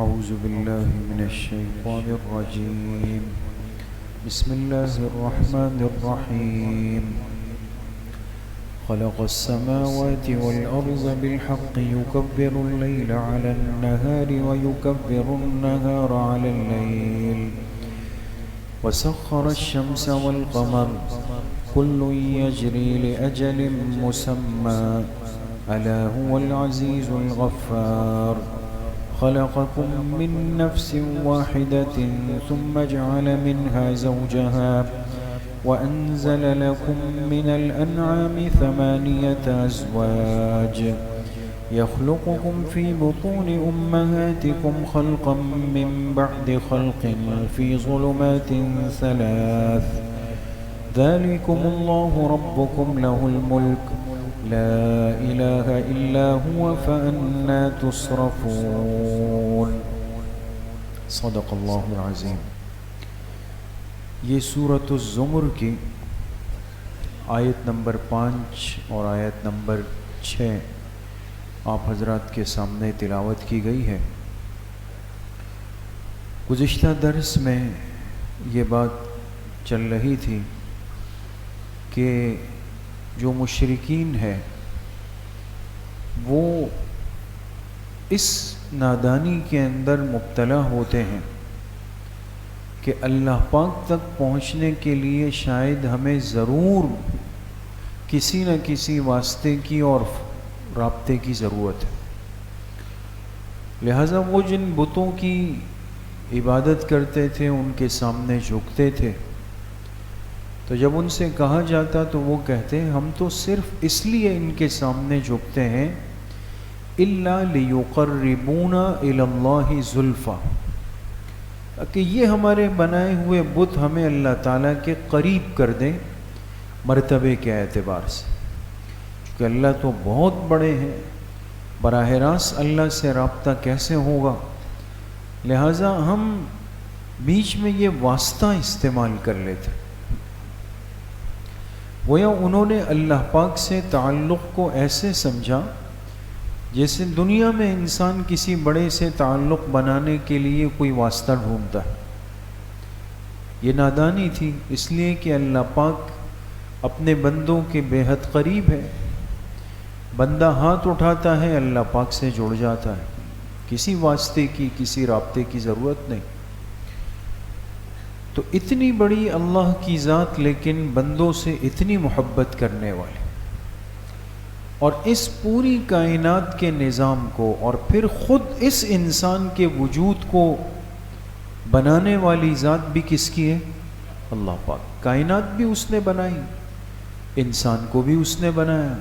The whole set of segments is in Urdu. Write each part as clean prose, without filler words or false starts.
أعوذ بالله من الشيطان الرجيم. بسم الله الرحمن الرحيم. خلق السماوات والأرض بالحق يكبر الليل على النهار ويكبر النهار على الليل وسخر الشمس والقمر كل يجري لأجل مسمى ألا هو العزيز الغفار. خلقكم من نفس واحدة ثم جعل منها زوجها وأنزل لكم من الأنعام 8 أزواج يخلقكم في بطون أمهاتكم خلقا من بعد خلق في ظلمات 3 ذلكم الله ربكم له الملك لا إله إلا هو فأنا تصرفون. صدق اللہ العظیم. یہ سورۃ الزمر کی آیت نمبر 5 اور آیت نمبر 6 آپ حضرات کے سامنے تلاوت کی گئی ہے. گزشتہ درس میں یہ بات چل رہی تھی کہ جو مشرکین ہے وہ اس نادانی کے اندر مبتلا ہوتے ہیں کہ اللہ پاک تک پہنچنے کے لیے شاید ہمیں ضرور کسی نہ کسی واسطے کی اور رابطے کی ضرورت ہے. لہذا وہ جن بتوں کی عبادت کرتے تھے ان کے سامنے جھکتے تھے، تو جب ان سے کہا جاتا تو وہ کہتے ہیں ہم تو صرف اس لیے ان کے سامنے جھکتے ہیں الا لیقربونا الی اللہ زلفا، کہ یہ ہمارے بنائے ہوئے بت ہمیں اللہ تعالیٰ کے قریب کر دیں مرتبے کے اعتبار سے، کیونکہ اللہ تو بہت بڑے ہیں، براہ راست اللہ سے رابطہ کیسے ہوگا. لہٰذا ہم بیچ میں یہ واسطہ استعمال کر لیتے. گویا انہوں نے اللہ پاک سے تعلق کو ایسے سمجھا جیسے دنیا میں انسان کسی بڑے سے تعلق بنانے کے لیے کوئی واسطہ ڈھونڈتا ہے. یہ نادانی تھی، اس لیے کہ اللہ پاک اپنے بندوں کے بے حد قریب ہے. بندہ ہاتھ اٹھاتا ہے اللہ پاک سے جڑ جاتا ہے، کسی واسطے کی کسی رابطے کی ضرورت نہیں. تو اتنی بڑی اللہ کی ذات لیکن بندوں سے اتنی محبت کرنے والی، اور اس پوری کائنات کے نظام کو اور پھر خود اس انسان کے وجود کو بنانے والی ذات بھی کس کی ہے؟ اللہ پاک. کائنات بھی اس نے بنائی، انسان کو بھی اس نے بنایا.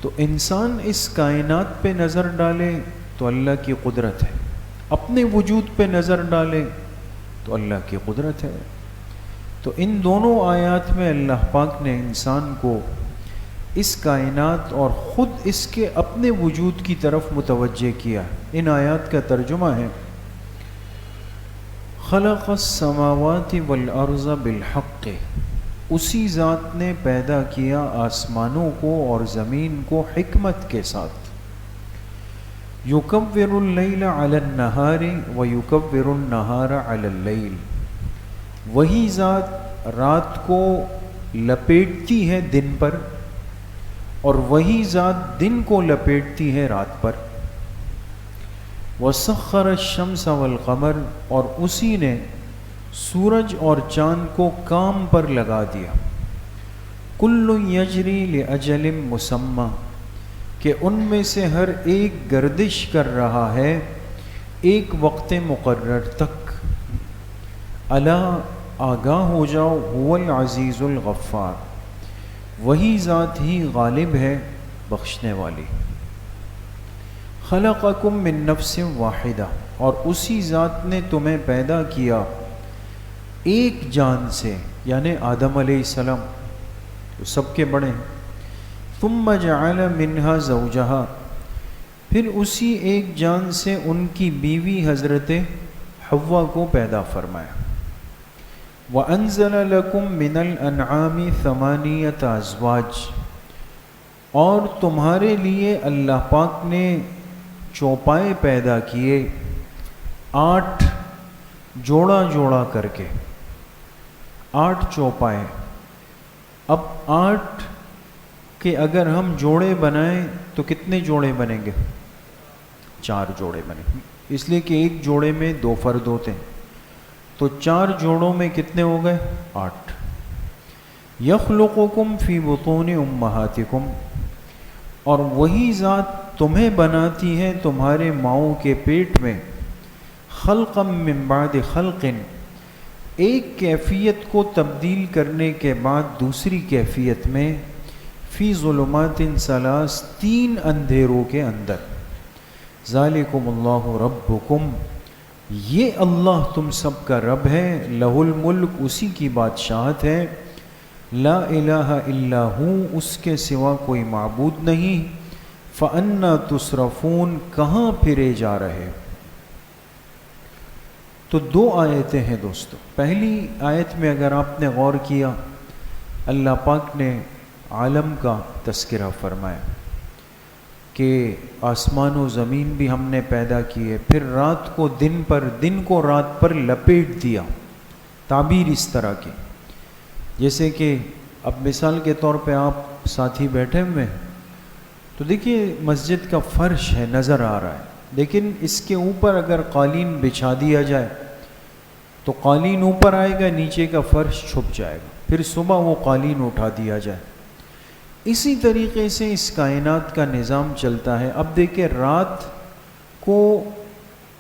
تو انسان اس کائنات پہ نظر ڈالے تو اللہ کی قدرت ہے، اپنے وجود پہ نظر ڈالے تو اللہ کی قدرت ہے. تو ان دونوں آیات میں اللہ پاک نے انسان کو اس کائنات اور خود اس کے اپنے وجود کی طرف متوجہ کیا. ان آیات کا ترجمہ ہے خلق السماوات والارض بالحق، اسی ذات نے پیدا کیا آسمانوں کو اور زمین کو حکمت کے ساتھ. یکور اللیل علی النہار ویکور النہار علی اللیل، وہی ذات رات کو لپیٹتی ہے دن پر اور وہی ذات دن کو لپیٹتی ہے رات پر. وسخر الشمس والقمر، اور اسی نے سورج اور چاند کو کام پر لگا دیا. کل یجری لاجل مسمی، کہ ان میں سے ہر ایک گردش کر رہا ہے ایک وقت مقرر تک. الا، آگاہ ہو جاؤ، هو العزیز الغفار، وہی ذات ہی غالب ہے بخشنے والی. خلقکم من نفس واحدہ، اور اسی ذات نے تمہیں پیدا کیا ایک جان سے، یعنی آدم علیہ السلام جو سب کے بڑے ہیں. ثم جعل منها زوجها، پھر اسی ایک جان سے ان کی بیوی حضرت حوا کو پیدا فرمایا. وَأَنزَلَ لَكُم مِّنَ الْأَنْعَامِ 8 أَزْوَاجٍ، اور تمہارے لیے اللہ پاک نے چوپائے پیدا کیے 8 جوڑا جوڑا کر کے، 8 چوپائے. اب 8 کے اگر ہم جوڑے بنائیں تو کتنے جوڑے بنیں گے؟ 4 جوڑے بنیں گے، اس لیے کہ ایک جوڑے میں 2 فرد ہوتے ہیں، تو 4 جوڑوں میں کتنے ہو گئے؟ 8. یخلقکم فی بطون امہاتکم، اور وہی ذات تمہیں بناتی ہے تمہارے ماؤں کے پیٹ میں، خلقا من بعد خلق، ایک کیفیت کو تبدیل کرنے کے بعد دوسری کیفیت میں، فی ظلمات 3 اندھیروں کے اندر. ذالکم اللہ ربکم، یہ اللہ تم سب کا رب ہے، لہ الملک، اسی کی بادشاہت ہے، لا الہ الا ہو، اس کے سوا کوئی معبود نہیں، فأنا تصرفون، کہاں پھرے جا رہے. تو 2 آیتیں ہیں دوستو. پہلی آیت میں اگر آپ نے غور کیا، اللہ پاک نے عالم کا تذکرہ فرمایا کہ آسمان و زمین بھی ہم نے پیدا کیے، پھر رات کو دن پر، دن کو رات پر لپیٹ دیا. تعبیر اس طرح کی، جیسے کہ اب مثال کے طور پہ آپ ساتھی بیٹھے ہوئے ہیں تو دیکھیے مسجد کا فرش ہے، نظر آ رہا ہے، لیکن اس کے اوپر اگر قالین بچھا دیا جائے تو قالین اوپر آئے گا، نیچے کا فرش چھپ جائے گا، پھر صبح وہ قالین اٹھا دیا جائے. اسی طریقے سے اس کائنات کا نظام چلتا ہے. اب دیکھیں رات کو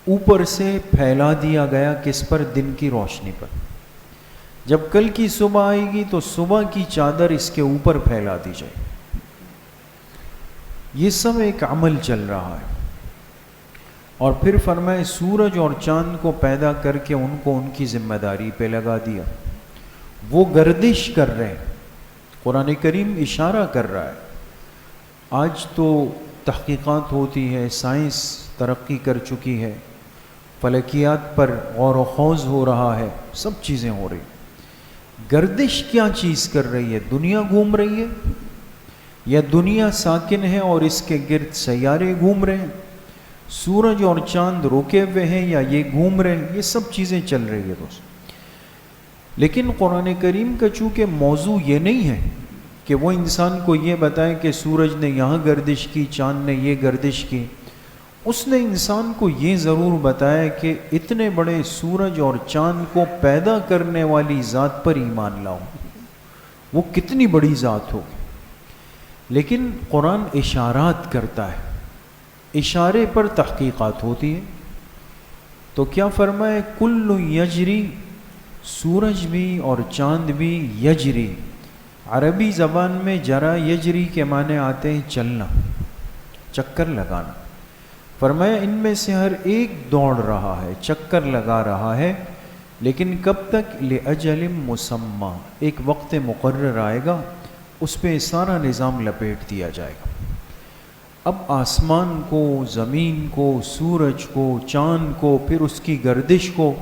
اوپر سے پھیلا دیا گیا، کس پر؟ دن کی روشنی پر. جب کل کی صبح آئے گی تو صبح کی چادر اس کے اوپر پھیلا دی جائے. یہ سب ایک عمل چل رہا ہے. اور پھر فرمائے سورج اور چاند کو پیدا کر کے ان کو ان کی ذمہ داری پہ لگا دیا، وہ گردش کر رہے ہیں. قرآن کریم اشارہ کر رہا ہے. آج تو تحقیقات ہوتی ہے، سائنس ترقی کر چکی ہے، فلکیات پر غور و خوض ہو رہا ہے، سب چیزیں ہو رہی. گردش کیا چیز کر رہی ہے؟ دنیا گھوم رہی ہے، یا دنیا ساکن ہے اور اس کے گرد سیارے گھوم رہے ہیں؟ سورج اور چاند روکے ہوئے ہیں یا یہ گھوم رہے ہیں؟ یہ سب چیزیں چل رہی ہے دوست. لیکن قرآن کریم کا چونکہ موضوع یہ نہیں ہے کہ وہ انسان کو یہ بتائے کہ سورج نے یہاں گردش کی، چاند نے یہ گردش کی. اس نے انسان کو یہ ضرور بتایا کہ اتنے بڑے سورج اور چاند کو پیدا کرنے والی ذات پر ایمان لاؤ، وہ کتنی بڑی ذات ہوگی. لیکن قرآن اشارات کرتا ہے، اشارے پر تحقیقات ہوتی ہے. تو کیا فرمائے؟ کل یجری، سورج بھی اور چاند بھی، یجری عربی زبان میں جرا یجری کے معنی آتے ہیں چلنا، چکر لگانا. فرمایا ان میں سے ہر ایک دوڑ رہا ہے، چکر لگا رہا ہے، لیکن کب تک؟ لأجل مسمى، ایک وقت مقرر آئے گا، اس پہ سارا نظام لپیٹ دیا جائے گا. اب آسمان کو، زمین کو، سورج کو، چاند کو، پھر اس کی گردش کو،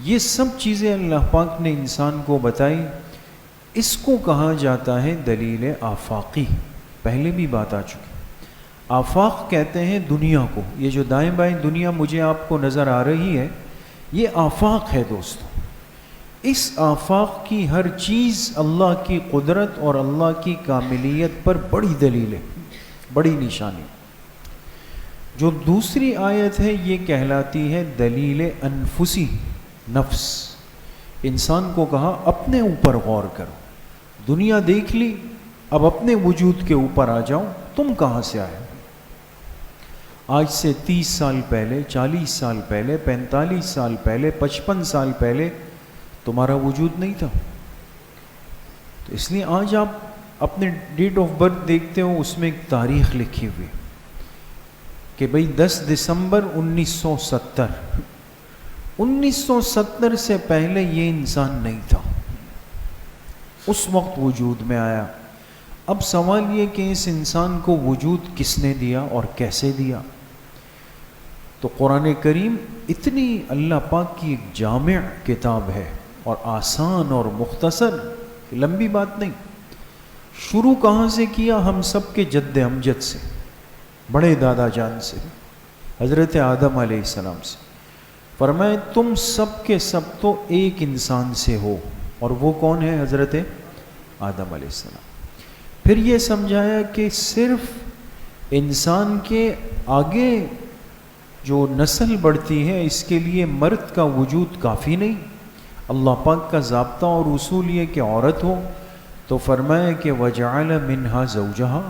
یہ سب چیزیں اللہ پاک نے انسان کو بتائی. اس کو کہا جاتا ہے دلیل آفاقی. پہلے بھی بات آ چکی. آفاق کہتے ہیں دنیا کو. یہ جو دائیں بائیں دنیا مجھے آپ کو نظر آ رہی ہے، یہ آفاق ہے دوستو. اس آفاق کی ہر چیز اللہ کی قدرت اور اللہ کی کاملیت پر بڑی دلیل ہے، بڑی نشانی. جو دوسری آیت ہے یہ کہلاتی ہے دلیل انفسی، نفس. انسان کو کہا اپنے اوپر غور کرو، دنیا دیکھ لی، اب اپنے وجود کے اوپر آ جاؤ، تم کہاں سے آئے؟ آج سے 30 سال پہلے، 40 سال پہلے، 45 سال پہلے، 55 سال پہلے تمہارا وجود نہیں تھا. تو اس لیے آج آپ اپنے ڈیٹ آف برتھ دیکھتے ہو، اس میں ایک تاریخ لکھی ہوئی کہ بھئی 10 دسمبر 1970. 1970 سے پہلے یہ انسان نہیں تھا، اس وقت وجود میں آیا. اب سوال یہ کہ اس انسان کو وجود کس نے دیا اور کیسے دیا؟ تو قرآن کریم اتنی اللہ پاک کی ایک جامع کتاب ہے اور آسان اور مختصر، لمبی بات نہیں. شروع کہاں سے کیا؟ ہم سب کے جد امجد سے، بڑے دادا جان سے. حضرت آدم علیہ السلام سے، فرمائے تم سب کے سب تو ایک انسان سے ہو، اور وہ کون ہے؟ حضرت آدم علیہ السلام۔ پھر یہ سمجھایا کہ صرف انسان کے آگے جو نسل بڑھتی ہے اس کے لیے مرد کا وجود کافی نہیں، اللہ پاک کا ضابطہ اور اصول یہ کہ عورت ہو، تو فرمایا کہ وَجَعَلَ مِنْهَا زَوْجَهَا،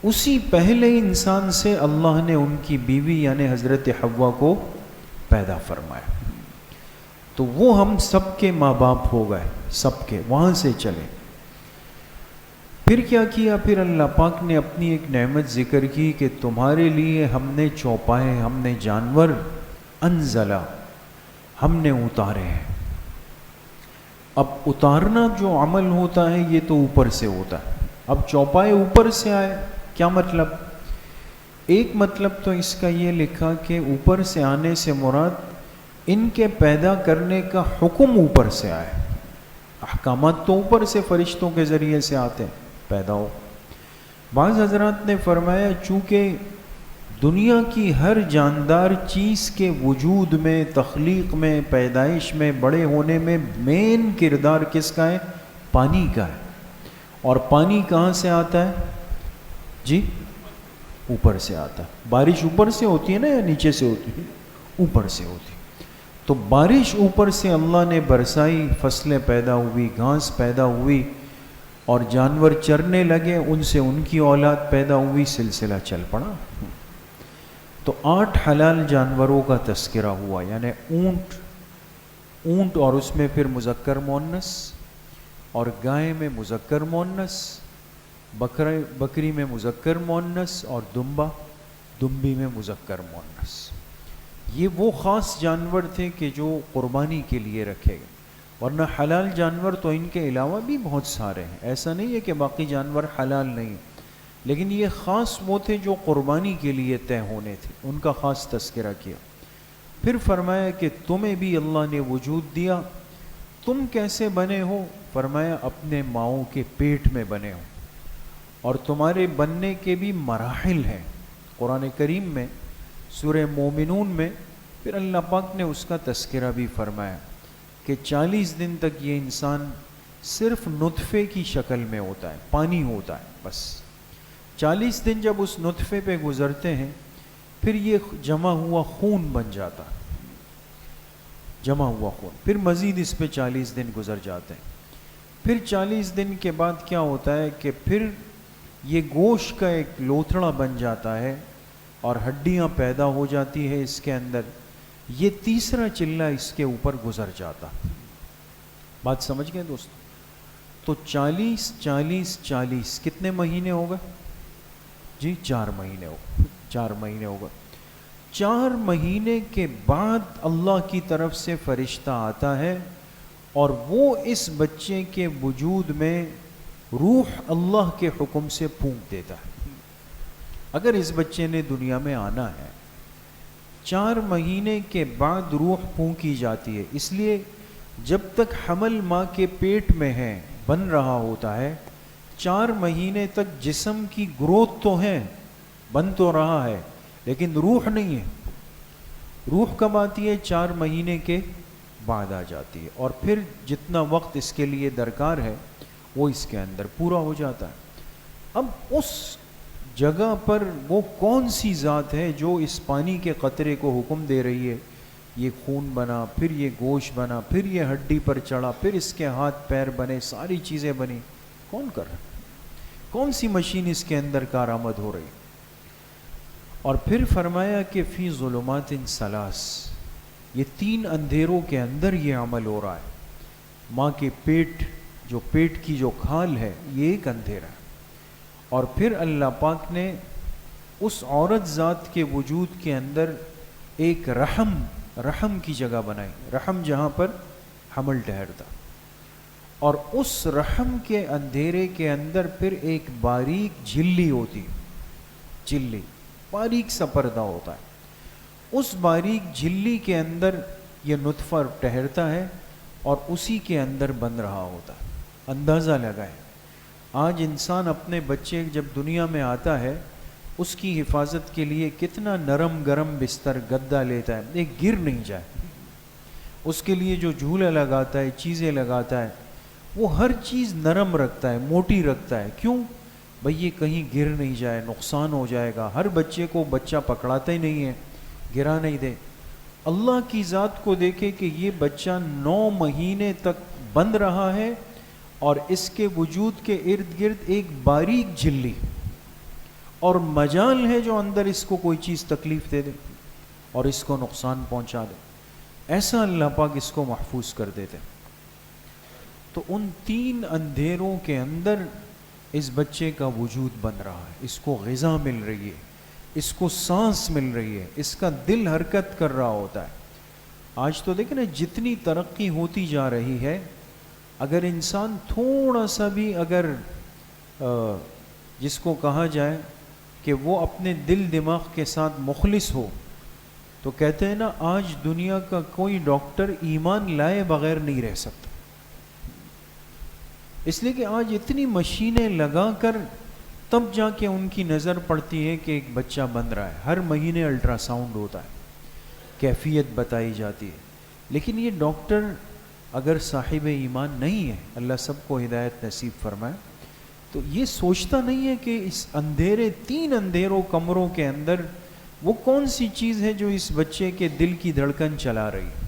اسی پہلے انسان سے اللہ نے ان کی بیوی یعنی حضرت حوا کو پیدا فرمایا۔ تو وہ ہم سب کے ماں باپ ہو گئے، سب کے، وہاں سے چلے۔ پھر کیا کیا؟ پھر اللہ پاک نے اپنی ایک نعمت ذکر کی کہ تمہارے لیے ہم نے چوپائے، ہم نے جانور انزلا، ہم نے اتارے ہیں۔ اب اتارنا جو عمل ہوتا ہے یہ تو اوپر سے ہوتا ہے، اب چوپائے اوپر سے آئے، کیا مطلب؟ ایک مطلب تو اس کا یہ لکھا کہ اوپر سے آنے سے مراد ان کے پیدا کرنے کا حکم اوپر سے آئے، احکامات تو اوپر سے فرشتوں کے ذریعے سے آتے ہیں، پیدا ہو۔ بعض حضرات نے فرمایا چونکہ دنیا کی ہر جاندار چیز کے وجود میں، تخلیق میں، پیدائش میں، بڑے ہونے میں مین کردار کس کا ہے؟ پانی کا ہے، اور پانی کہاں سے آتا ہے؟ جی اوپر سے آتا ہے۔ بارش اوپر سے ہوتی ہے نا یا نیچے سے ہوتی ہے؟ اوپر سے ہوتی ہے۔ تو بارش اوپر سے اللہ نے برسائی، فصلیں پیدا ہوئی، گھاس پیدا ہوئی، اور جانور چرنے لگے، ان سے ان کی اولاد پیدا ہوئی، سلسلہ چل پڑا۔ تو 8 حلال جانوروں کا تذکرہ ہوا، یعنی اونٹ اور اس میں پھر مذکر مؤنث، اور گائے میں مذکر مؤنث، بکری میں مذکر مؤنث، اور دمبی میں مذکر مؤنث۔ یہ وہ خاص جانور تھے کہ جو قربانی کے لیے رکھے گئے، ورنہ حلال جانور تو ان کے علاوہ بھی بہت سارے ہیں، ایسا نہیں ہے کہ باقی جانور حلال نہیں، لیکن یہ خاص وہ تھے جو قربانی کے لیے طے ہونے تھے، ان کا خاص تذکرہ کیا۔ پھر فرمایا کہ تمہیں بھی اللہ نے وجود دیا، تم کیسے بنے ہو؟ فرمایا اپنے ماؤں کے پیٹ میں بنے ہو، اور تمہارے بننے کے بھی مراحل ہیں۔ قرآن کریم میں سورہ مومنون میں پھر اللہ پاک نے اس کا تذکرہ بھی فرمایا کہ 40 دن تک یہ انسان صرف نطفے کی شکل میں ہوتا ہے، پانی ہوتا ہے بس۔ 40 دن جب اس نطفے پہ گزرتے ہیں پھر یہ جمع ہوا خون بن جاتا، جمع ہوا خون، پھر مزید اس پہ 40 دن گزر جاتے ہیں۔ پھر 40 دن کے بعد کیا ہوتا ہے کہ پھر یہ گوشت کا ایک لوتھڑا بن جاتا ہے اور ہڈیاں پیدا ہو جاتی ہے اس کے اندر، یہ تیسرا چلہ اس کے اوپر گزر جاتا۔ بات سمجھ گئے دوستو؟ تو 40 40 40 کتنے مہینے ہو گئے؟ جی 4 مہینے ہو گئے، 4 مہینے ہو گئے۔ 4 مہینے کے بعد اللہ کی طرف سے فرشتہ آتا ہے اور وہ اس بچے کے وجود میں روح اللہ کے حکم سے پھونک دیتا ہے۔ اگر اس بچے نے دنیا میں آنا ہے 4 مہینے کے بعد روح پھونکی جاتی ہے، اس لیے جب تک حمل ماں کے پیٹ میں ہے، بن رہا ہوتا ہے، 4 مہینے تک جسم کی گروتھ تو ہے، بن تو رہا ہے، لیکن روح نہیں ہے۔ روح کب آتی ہے؟ 4 مہینے کے بعد آ جاتی ہے، اور پھر جتنا وقت اس کے لیے درکار ہے وہ اس کے اندر پورا ہو جاتا ہے۔ اب اس جگہ پر وہ کون سی ذات ہے جو اس پانی کے قطرے کو حکم دے رہی ہے، یہ خون بنا، پھر یہ گوشت بنا، پھر یہ ہڈی پر چڑھا، پھر اس کے ہاتھ پیر بنے، ساری چیزیں بنی، کون کر رہا؟ کون سی مشین اس کے اندر کارآمد ہو رہی؟ اور پھر فرمایا کہ فی ظلمات ثلاث، یہ 3 اندھیروں کے اندر یہ عمل ہو رہا ہے۔ ماں کے پیٹ، جو پیٹ کی جو کھال ہے، یہ ایک اندھیرا ہے، اور پھر اللہ پاک نے اس عورت ذات کے وجود کے اندر ایک رحم کی جگہ بنائی، رحم جہاں پر حمل ٹھہرتا، اور اس رحم کے اندھیرے کے اندر پھر ایک باریک جھلی ہوتی، جھلی باریک سا پردہ ہوتا ہے، اس باریک جھلی کے اندر یہ نطفہ ٹھہرتا ہے اور اسی کے اندر بن رہا ہوتا ہے۔ اندازہ لگائیں، آج انسان اپنے بچے جب دنیا میں آتا ہے اس کی حفاظت کے لیے کتنا نرم گرم بستر گدا لیتا ہے، ایک گر نہیں جائے، اس کے لیے جو جھولا لگاتا ہے، چیزیں لگاتا ہے، وہ ہر چیز نرم رکھتا ہے، موٹی رکھتا ہے. کیوں؟ بھئی یہ کہیں گر نہیں جائے، نقصان ہو جائے گا. ہر بچے کو بچہ پکڑاتا ہی نہیں ہے، گرا نہیں دے. اللہ کی ذات کو دیکھے کہ یہ بچہ 9 مہینے تک بند رہا ہے اور اس کے وجود کے ارد گرد ایک باریک جھلی اور مجال ہے جو اندر اس کو کوئی چیز تکلیف دے دے اور اس کو نقصان پہنچا دے. ایسا اللہ پاک اس کو محفوظ کر دیتے. تو ان 3 اندھیروں کے اندر اس بچے کا وجود بن رہا ہے، اس کو غذا مل رہی ہے، اس کو سانس مل رہی ہے، اس کا دل حرکت کر رہا ہوتا ہے. آج تو دیکھیں نا جتنی ترقی ہوتی جا رہی ہے، اگر انسان تھوڑا سا بھی اگر جس کو کہا جائے کہ وہ اپنے دل دماغ کے ساتھ مخلص ہو، تو کہتے ہیں نا آج دنیا کا کوئی ڈاکٹر ایمان لائے بغیر نہیں رہ سکتا. اس لیے کہ آج اتنی مشینیں لگا کر تب جا کے ان کی نظر پڑتی ہے کہ ایک بچہ بن رہا ہے. ہر مہینے الٹرا ساؤنڈ ہوتا ہے، کیفیت بتائی جاتی ہے. لیکن یہ ڈاکٹر اگر صاحب ایمان نہیں ہے، اللہ سب کو ہدایت نصیب فرمائے، تو یہ سوچتا نہیں ہے کہ اس 3 اندھیروں کمروں کے اندر وہ کون سی چیز ہے جو اس بچے کے دل کی دھڑکن چلا رہی ہے،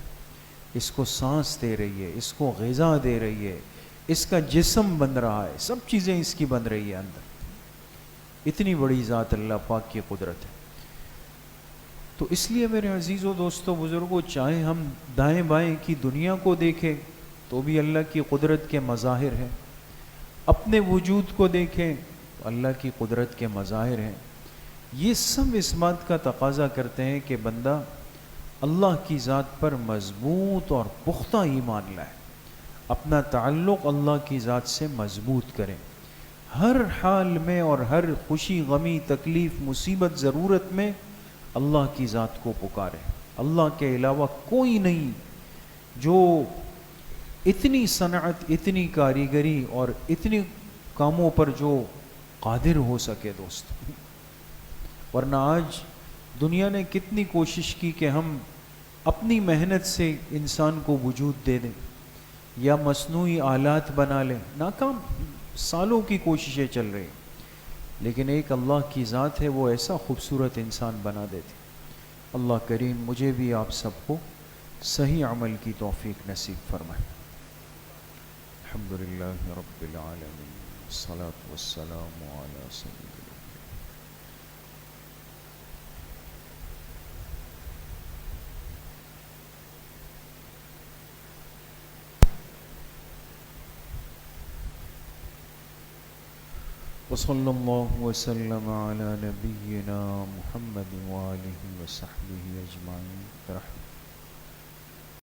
اس کو سانس دے رہی ہے، اس کو غذا دے رہی ہے، اس کا جسم بن رہا ہے، سب چیزیں اس کی بن رہی ہے اندر. اتنی بڑی ذات اللہ پاک کی قدرت ہے. تو اس لیے میرے عزیزوں، دوستوں، بزرگوں، چاہے ہم دائیں بائیں کی دنیا کو دیکھیں تو بھی اللہ کی قدرت کے مظاہر ہیں، اپنے وجود کو دیکھیں تو اللہ کی قدرت کے مظاہر ہیں. یہ سب اس بات کا تقاضا کرتے ہیں کہ بندہ اللہ کی ذات پر مضبوط اور پختہ ایمان لائے، اپنا تعلق اللہ کی ذات سے مضبوط کریں، ہر حال میں اور ہر خوشی غمی تکلیف مصیبت ضرورت میں اللہ کی ذات کو پکاریں. اللہ کے علاوہ کوئی نہیں جو اتنی صنعت، اتنی کاریگری اور اتنی کاموں پر جو قادر ہو سکے دوست. ورنہ آج دنیا نے کتنی کوشش کی کہ ہم اپنی محنت سے انسان کو وجود دے دیں یا مصنوعی آلات بنا لیں. ناکام، سالوں کی کوششیں چل رہی، لیکن ایک اللہ کی ذات ہے، وہ ایسا خوبصورت انسان بنا دیتی. اللہ کریم مجھے بھی آپ سب کو صحیح عمل کی توفیق نصیب فرمائے. الحمدللہ رب العالمین، الصلاۃ والسلام علی سید وصلی اللہ وسلم علی نبینا محمد وآلہ وصحبہ اجمعین.